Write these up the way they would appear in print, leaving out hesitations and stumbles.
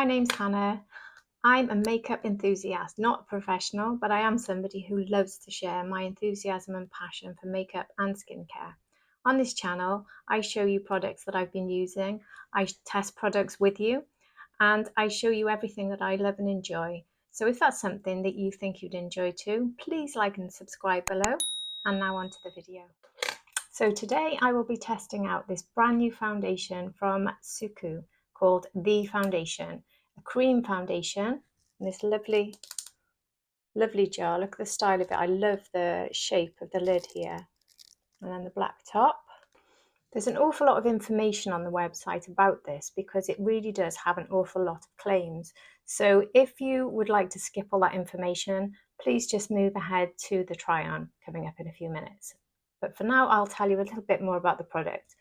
my name's Hannah. I'm a makeup enthusiast, not a professional, but I am somebody who loves to share my enthusiasm and passion for makeup and skincare. On this channel, I show you products that I've been using, I test products with you, and I show you everything that I love and enjoy. So if that's something that you think you'd enjoy too, please like and subscribe below. And now on to the video. So today I will be testing out this brand new foundation from Suqqu called The Foundation, a cream foundation in this lovely jar. Look at the style of it. I love the shape of the lid here, and then the black top. There's an awful lot of information on the website about this because it really does have an awful lot of claims. So if you would like to skip all that information, please just move ahead to the try on coming up in a few minutes. But for now, I'll tell you a little bit more about the product.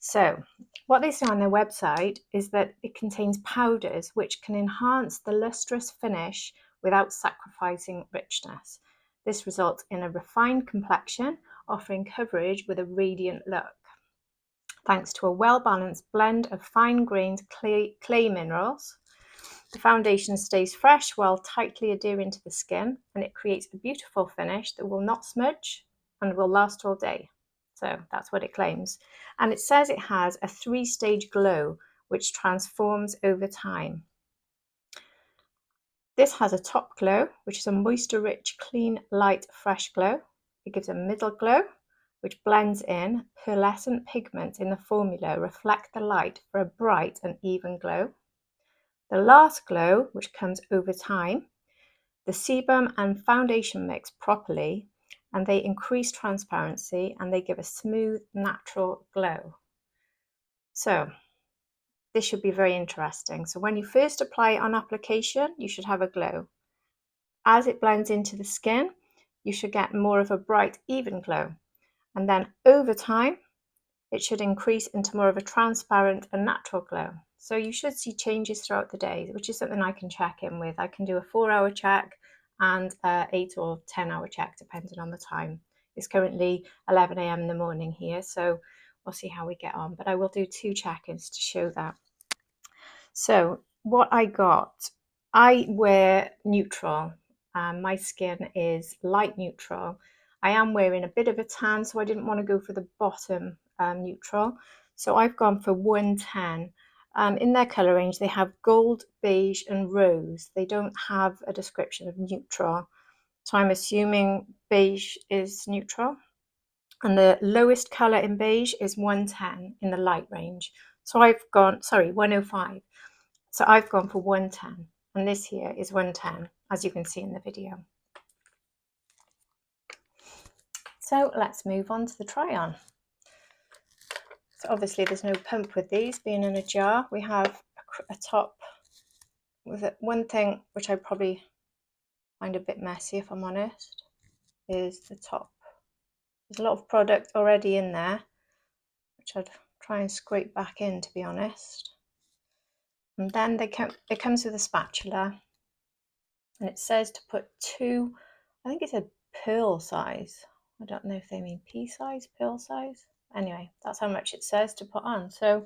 So what they say on their website is that it contains powders which can enhance the lustrous finish without sacrificing richness. This results in a refined complexion, offering coverage with a radiant look. Thanks to a well-balanced blend of fine-grained clay minerals, the foundation stays fresh while tightly adhering to the skin, and it creates a beautiful finish that will not smudge and will last all day. So that's what it claims. And it says it has a 3-stage glow which transforms over time. This has a top glow, which is a moisture-rich, clean, light, fresh glow. It gives a middle glow, which blends in. Pearlescent pigments in the formula reflect the light for a bright and even glow. The last glow, which comes over time. The sebum and foundation mix properly, and they increase transparency and they give a smooth, natural glow. So this should be very interesting. So when you first apply it on application, you should have a glow. As it blends into the skin, you should get more of a bright, even glow. And then over time, it should increase into more of a transparent and natural glow. So you should see changes throughout the day, which is something I can check in with. I can do a 4-hour check and 8 or 10-hour check, depending on the time. It's currently 11 a.m. in the morning here, so we'll see how we get on. But I will do 2 check-ins to show that. So what I got, I wear neutral. My skin is light neutral. I am wearing a bit of a tan, so I didn't want to go for the bottom neutral. So I've gone for 110. In their colour range, they have gold, beige and rose. They don't have a description of neutral. So I'm assuming beige is neutral. And the lowest colour in beige is 110 in the light range. So I've gone, 105. So I've gone for 110. And this here is 110, as you can see in the video. So let's move on to the try on. So obviously there's no pump with these being in a jar. We have a top with it. One thing which I probably find a bit messy, if I'm honest, is the top. There's a lot of product already in there, which I'd try and scrape back in, to be honest. And then it comes with a spatula, and it says to put 2, I think it's a pearl size. I don't know if they mean pea size, pearl size. Anyway, that's how much it says to put on. So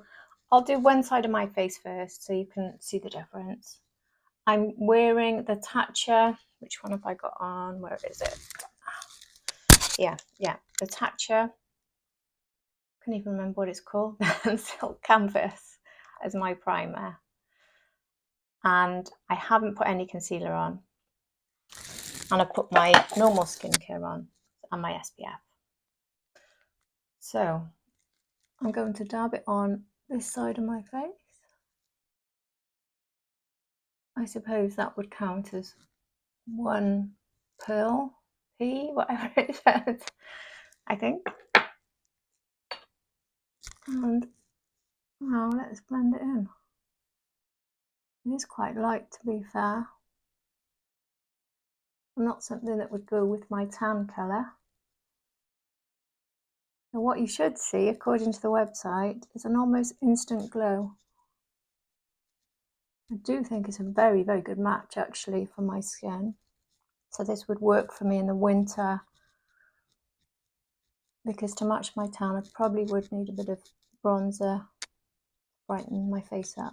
I'll do one side of my face first so you can see the difference. I'm wearing the Tatcha. Which one have I got on? Where is it? Yeah, the Tatcha. I can't even remember what it's called. Silk Canvas as my primer. And I haven't put any concealer on. And I put my normal skincare on and my SPF. So I'm going to dab it on this side of my face. I suppose that would count as 1 pearl, pea, whatever it says, I think. And now let's blend it in. It is quite light, to be fair. Not something that would go with my tan colour. And what you should see, according to the website, is an almost instant glow. I do think it's a very, very good match, actually, for my skin. So this would work for me in the winter, because to match my tan, I probably would need a bit of bronzer to brighten my face up.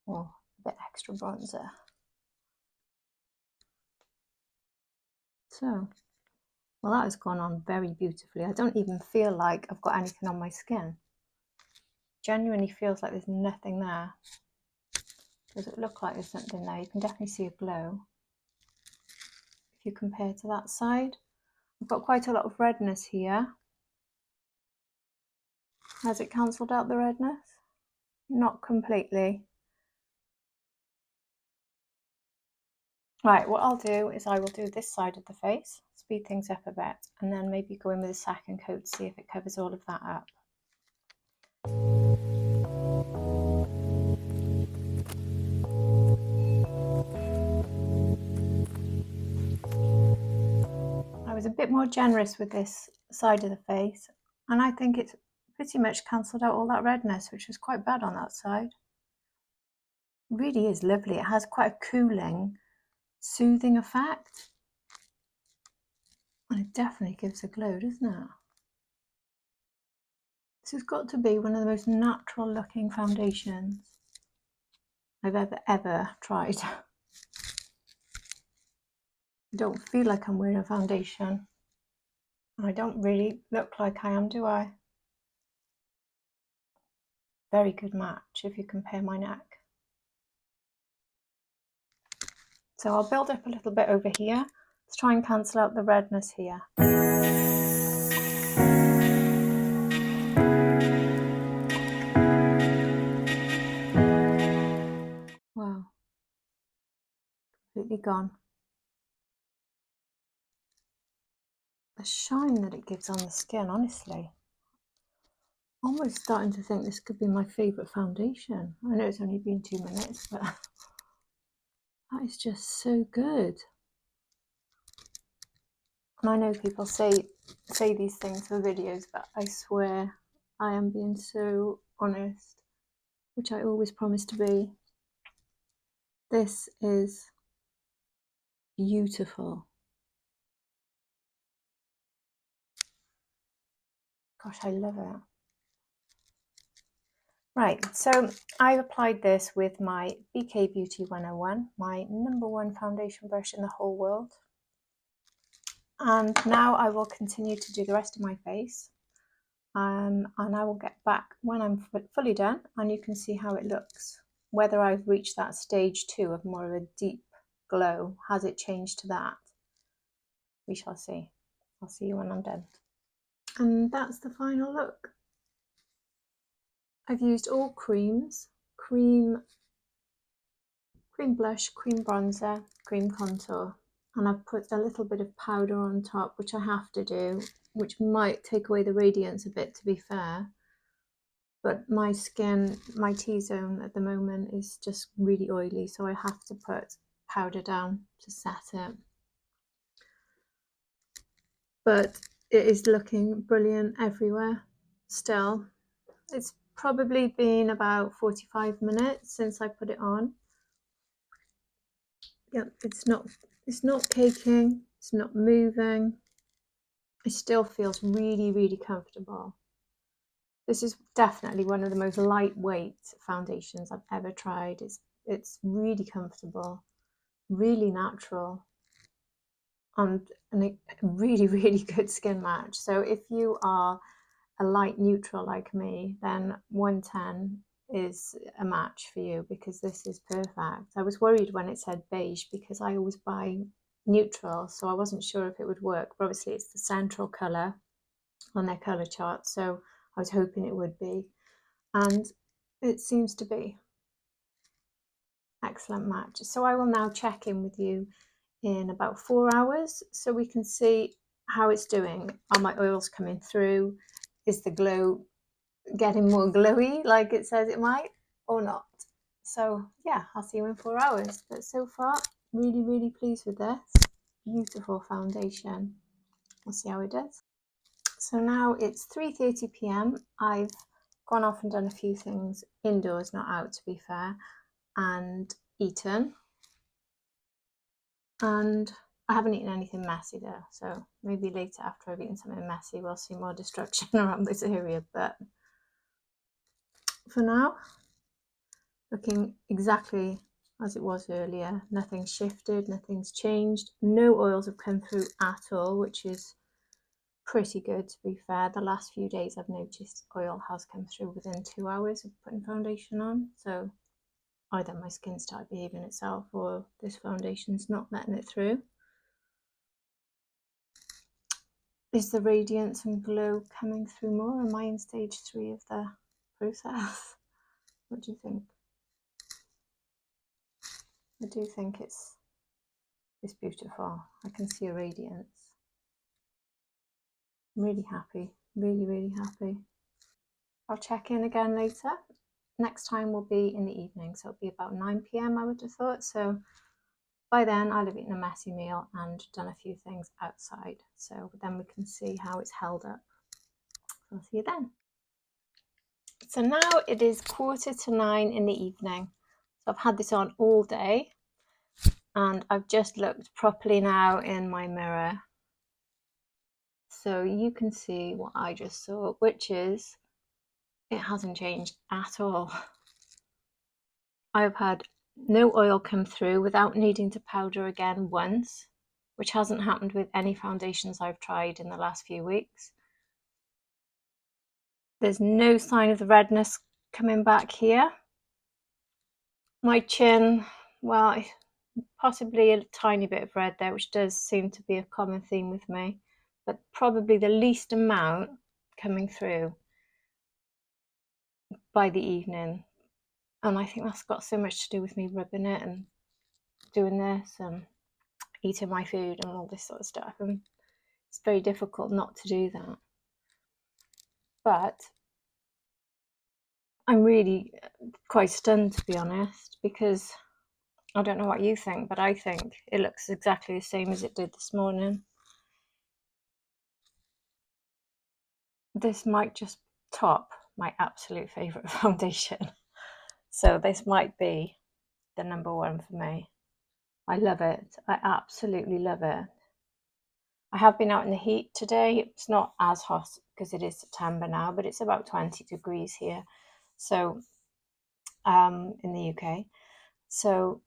or a bit extra bronzer. So, well, that has gone on very beautifully. I don't even feel like I've got anything on my skin. Genuinely feels like there's nothing there. Does it look like there's something there? You can definitely see a glow. If you compare to that side, I've got quite a lot of redness here. Has it cancelled out the redness? Not completely. Right, what I'll do is I will do this side of the face, speed things up a bit, and then maybe go in with a second coat to see if it covers all of that up. I was a bit more generous with this side of the face, and I think it's pretty much cancelled out all that redness, which was quite bad on that side. It really is lovely. It has quite a cooling, soothing effect. And it definitely gives a glow, doesn't it? This has got to be one of the most natural looking foundations I've ever tried. I don't feel like I'm wearing a foundation. I don't really look like I am, do I? Very good match if you compare my neck. So I'll build up a little bit over here. Let's try and cancel out the redness here. Wow. Completely gone. The shine that it gives on the skin, honestly. Almost starting to think this could be my favourite foundation. I know it's only been 2 minutes, but that is just so good. And I know people say these things for videos, but I swear I am being so honest, which I always promise to be. This is beautiful. Gosh, I love it. Right, so I've applied this with my BK Beauty 101, my #1 foundation brush in the whole world. And now I will continue to do the rest of my face. And I will get back when I'm fully done, and you can see how it looks. Whether I've reached that stage 2 of more of a deep glow. Has it changed to that? We shall see. I'll see you when I'm done. And that's the final look. I've used all creams, cream blush, cream bronzer, cream contour, and I've put a little bit of powder on top, which I have to do, which might take away the radiance a bit, to be fair. But my skin, my T-zone at the moment is just really oily, so I have to put powder down to set it. But it is looking brilliant everywhere still. It's probably been about 45 minutes since I put it on. Yep, it's not caking, it's not moving. It still feels really, really comfortable. This is definitely one of the most lightweight foundations I've ever tried. It's really comfortable, really natural, and a really, really good skin match. So if you are a light neutral like me, then 110 is a match for you, because this is perfect. I was worried when it said beige because I always buy neutral, so I wasn't sure if it would work, but obviously it's the central colour on their colour chart, so I was hoping it would be, and it seems to be. Excellent match. So I will now check in with you in about 4 hours so we can see how it's doing. Are my oils coming through? Is the glow getting more glowy like it says it might, or not? So yeah, I'll see you in 4 hours. But so far, really, really pleased with this. Beautiful foundation. We'll see how it does. So now it's 3:30 p.m. I've gone off and done a few things indoors, not out to be fair, and eaten. And I haven't eaten anything messy though, so maybe later after I've eaten something messy we'll see more destruction around this area, but for now Looking exactly as it was earlier. Nothing's shifted, nothing's changed. No oils have come through at all, which is pretty good, to be fair. The last few days I've noticed oil has come through within 2 hours of putting foundation on, so either my skin started behaving itself or this foundation's not letting it through. Is the radiance and glow coming through more? Am I in stage 3 of the process? What do you think? I do think it's beautiful. I can see a radiance. I'm really happy, really happy. I'll check in again later. Next time will be in the evening, so it'll be about 9 PM I would have thought. So by then I'll have eaten a messy meal and done a few things outside, so then we can see how it's held up. I'll see you then. So now it is 8:45 in the evening. So I've had this on all day and I've just looked properly now in my mirror. So you can see what I just saw, which is it hasn't changed at all. I've had no oil come through without needing to powder again once, which hasn't happened with any foundations I've tried in the last few weeks. There's no sign of the redness coming back here. My chin, well, possibly a tiny bit of red there, which does seem to be a common theme with me, but probably the least amount coming through by the evening. And I think that's got so much to do with me rubbing it and doing this and eating my food and all this sort of stuff. And it's very difficult not to do that. But I'm really quite stunned, to be honest, because I don't know what you think, but I think it looks exactly the same as it did this morning. This might just top my absolute favourite foundation. So this might be the number one for me. I love it. I absolutely love it. I have been out in the heat today. It's not as hot because it is September now, but it's about 20 degrees here. So in the UK. So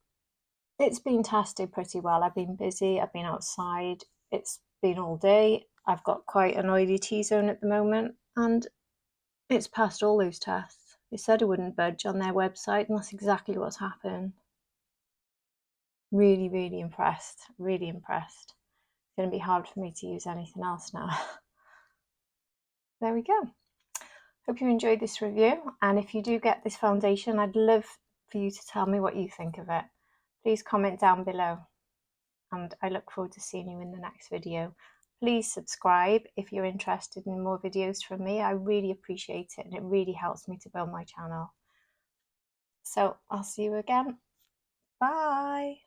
it's been tested pretty well. I've been busy, I've been outside, it's been all day. I've got quite an oily T-zone at the moment and it's passed all those tests. They said it wouldn't budge on their website and that's exactly what's happened. Really impressed, really impressed. It's going to be hard for me to use anything else now. There we go. Hope you enjoyed this review, and if you do get this foundation, I'd love for you to tell me what you think of it. Please comment down below, and I look forward to seeing you in the next video. Please subscribe if you're interested in more videos from me. I really appreciate it and it really helps me to build my channel. So I'll see you again. Bye.